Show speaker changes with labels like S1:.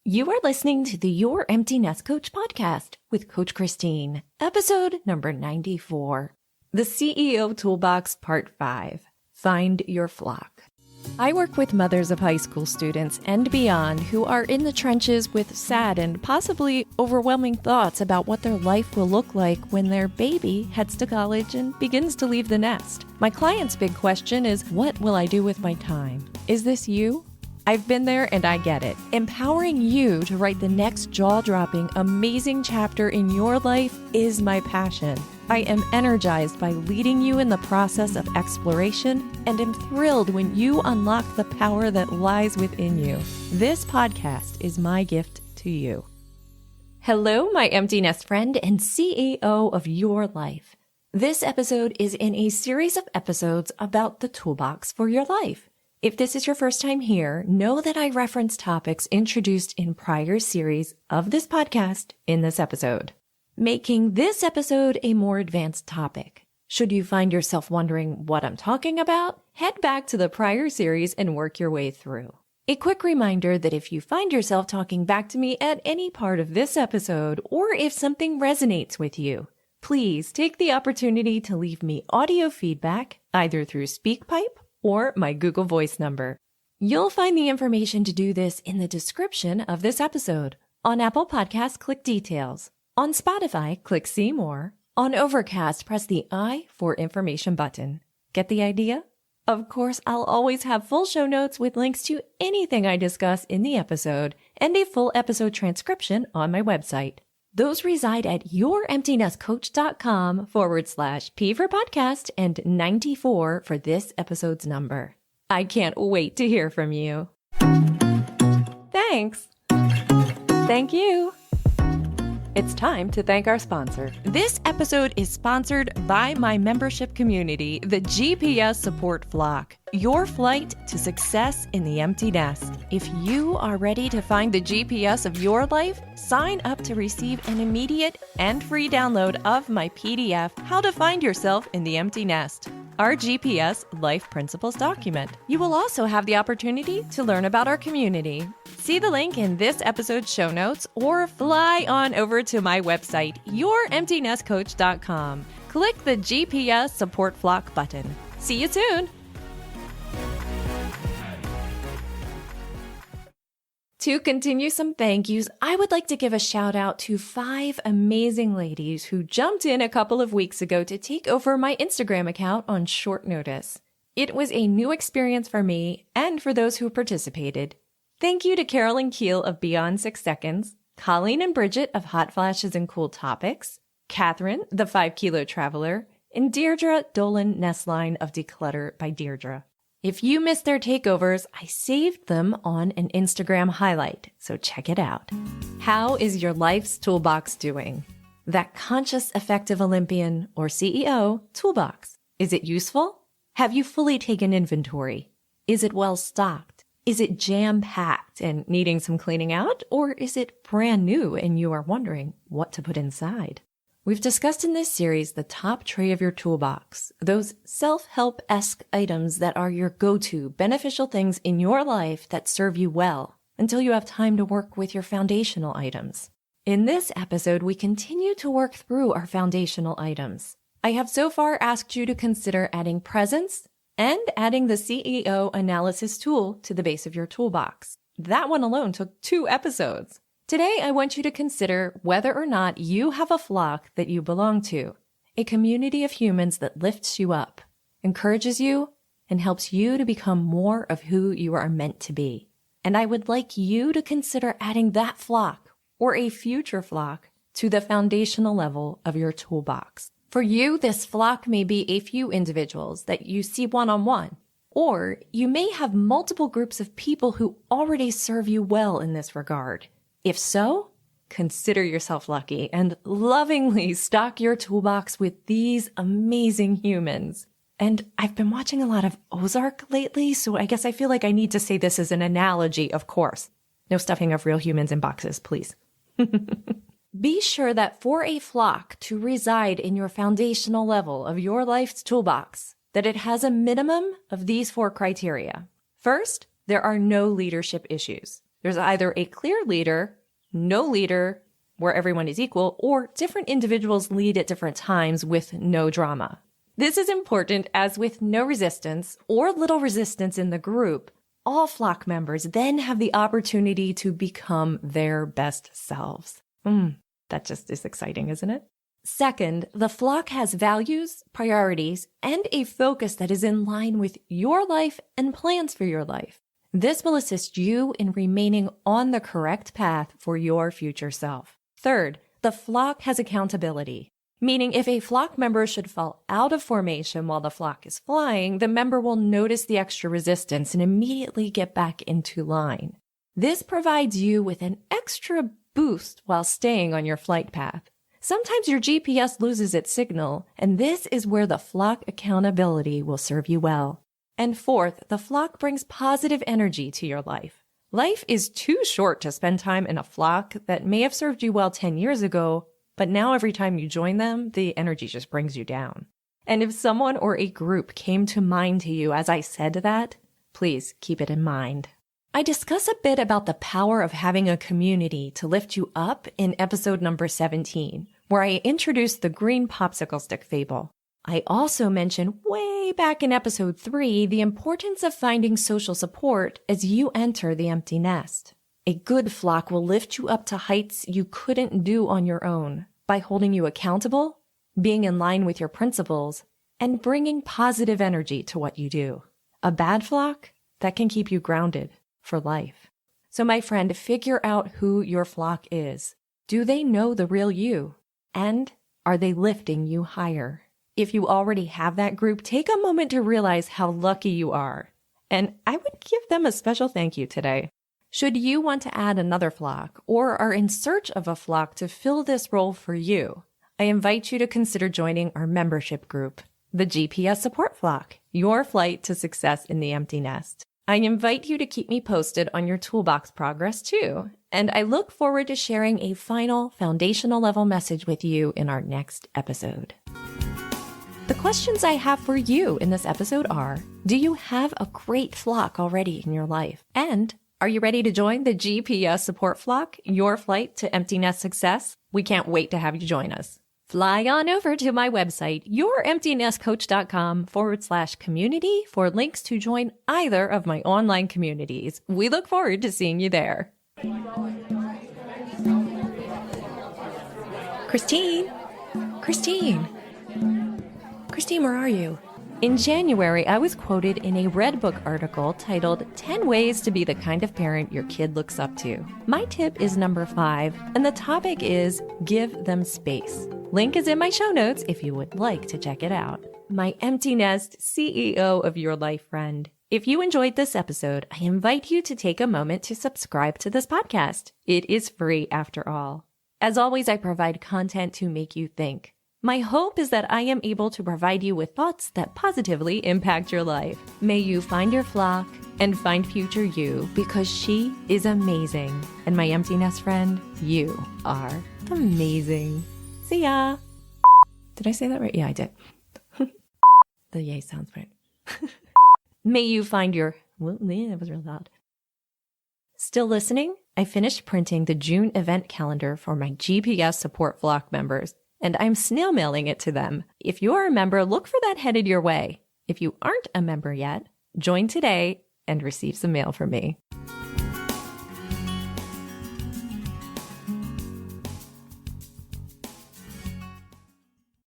S1: You are listening to the Your Empty Nest Coach podcast with Coach Christine, episode number 94. The CEO Toolbox Part 5, Find Your Flock. I work with mothers of high school students and beyond who are in the trenches with sad and possibly overwhelming thoughts about what their life will look like when their baby heads to college and begins to leave the nest. My client's big question is, what will I do with my time? Is this you? I've been there and I get it. Empowering you to write the next jaw-dropping, amazing chapter in your life is my passion. I am energized by leading you in the process of exploration and am thrilled when you unlock the power that lies within you. This podcast is my gift to you. Hello, my empty nest friend and CEO of your life. This episode is in a series of episodes about the toolbox for your life. If this is your first time here, know that I reference topics introduced in prior series of this podcast in this episode, making this episode a more advanced topic. Should you find yourself wondering what I'm talking about, head back to the prior series and work your way through. A quick reminder that if you find yourself talking back to me at any part of this episode, or if something resonates with you, please take the opportunity to leave me audio feedback either through SpeakPipe or my Google Voice number. You'll find the information to do this in the description of this episode. On Apple Podcasts, click Details. On Spotify, click See More. On Overcast, press the I for Information button. Get the idea? Of course, I'll always have full show notes with links to anything I discuss in the episode and a full episode transcription on my website. Those reside at youremptynestcoach.com/P for podcast and 94 for this episode's number. I can't wait to hear from you. Thanks. Thank you. It's time to thank our sponsor. This episode is sponsored by my membership community, the GPS Support Flock, your flight to success in the empty nest. If you are ready to find the GPS of your life, sign up to receive an immediate and free download of my PDF, How to Find Yourself in the Empty Nest, our GPS Life Principles document. You will also have the opportunity to learn about our community. See the link in this episode's show notes or fly on over to my website, youremptynestcoach.com. Click the GPS Support Flock button. See you soon. To continue some thank yous, I would like to give a shout out to 5 amazing ladies who jumped in a couple of weeks ago to take over my Instagram account on short notice. It was a new experience for me and for those who participated. Thank you to Carolyn Keel of Beyond 6 Seconds, Colleen and Bridget of Hot Flashes and Cool Topics, Catherine, the 5 Kilo Traveler, and Deirdre Dolan Nestline of Declutter by Deirdre. If you missed their takeovers, I saved them on an Instagram highlight, so check it out. How is your life's toolbox doing? That conscious, effective Olympian, or CEO, toolbox. Is it useful? Have you fully taken inventory? Is it well stocked? Is it jam-packed and needing some cleaning out? Or is it brand new and you are wondering what to put inside? We've discussed in this series the top tray of your toolbox, those self-help-esque items that are your go-to beneficial things in your life that serve you well until you have time to work with your foundational items. In this episode, we continue to work through our foundational items. I have so far asked you to consider adding presence and adding the CEO analysis tool to the base of your toolbox. That one alone took 2 episodes. Today, I want you to consider whether or not you have a flock that you belong to, a community of humans that lifts you up, encourages you, and helps you to become more of who you are meant to be. And I would like you to consider adding that flock or a future flock to the foundational level of your toolbox. For you, this flock may be a few individuals that you see one-on-one, or you may have multiple groups of people who already serve you well in this regard. If so, consider yourself lucky and lovingly stock your toolbox with these amazing humans. And I've been watching a lot of Ozark lately, so I guess I feel like I need to say this as an analogy, of course. No stuffing of real humans in boxes, please. Be sure that for a flock to reside in your foundational level of your life's toolbox, that it has a minimum of these 4 criteria. First, there are no leadership issues. There's either a clear leader, no leader, where everyone is equal, or different individuals lead at different times with no drama. This is important as with no resistance or little resistance in the group, all flock members then have the opportunity to become their best selves. That just is exciting, isn't it? Second, the flock has values, priorities, and a focus that is in line with your life and plans for your life. This will assist you in remaining on the correct path for your future self. Third, the flock has accountability, meaning if a flock member should fall out of formation while the flock is flying, the member will notice the extra resistance and immediately get back into line. This provides you with an extra boost while staying on your flight path. Sometimes your GPS loses its signal, and this is where the flock accountability will serve you well. And fourth, the flock brings positive energy to your life. Life is too short to spend time in a flock that may have served you well 10 years ago, but now every time you join them, the energy just brings you down. And if someone or a group came to mind to you as I said that, please keep it in mind. I discuss a bit about the power of having a community to lift you up in episode number 17, where I introduced the green popsicle stick fable. I also mention way back in episode 3 the importance of finding social support as you enter the empty nest. A good flock will lift you up to heights you couldn't do on your own by holding you accountable, being in line with your principles, and bringing positive energy to what you do. A bad flock, that can keep you grounded for life. So my friend, figure out who your flock is. Do they know the real you? And are they lifting you higher? If you already have that group, take a moment to realize how lucky you are. And I would give them a special thank you today. Should you want to add another flock or are in search of a flock to fill this role for you, I invite you to consider joining our membership group, the GPS Support Flock, your flight to success in the empty nest. I invite you to keep me posted on your Toolbox progress too, and I look forward to sharing a final foundational level message with you in our next episode. The questions I have for you in this episode are, do you have a great flock already in your life? And are you ready to join the GPS Support Flock, your flight to empty nest success? We can't wait to have you join us. Fly on over to my website, youremptynestcoach.com/community for links to join either of my online communities. We look forward to seeing you there. Christine, where are you? In January, I was quoted in a Redbook article titled 10 Ways to Be the Kind of Parent Your Kid Looks Up to. My tip is number 5, and the topic is give them space. Link is in my show notes if you would like to check it out. My empty nest CEO of your life friend. If you enjoyed this episode, I invite you to take a moment to subscribe to this podcast. It is free after all. As always, I provide content to make you think. My hope is that I am able to provide you with thoughts that positively impact your life. May you find your flock and find future you because she is amazing. And my empty nest friend, you are amazing. See ya. Did I say that right? Yeah, I did. The yay sounds right. May you find your... Well, yeah, that was real loud. Still listening? I finished printing the June event calendar for my GPS Support Flock members, and I'm snail mailing it to them. If you're a member, look for that headed your way. If you aren't a member yet, join today and receive some mail from me.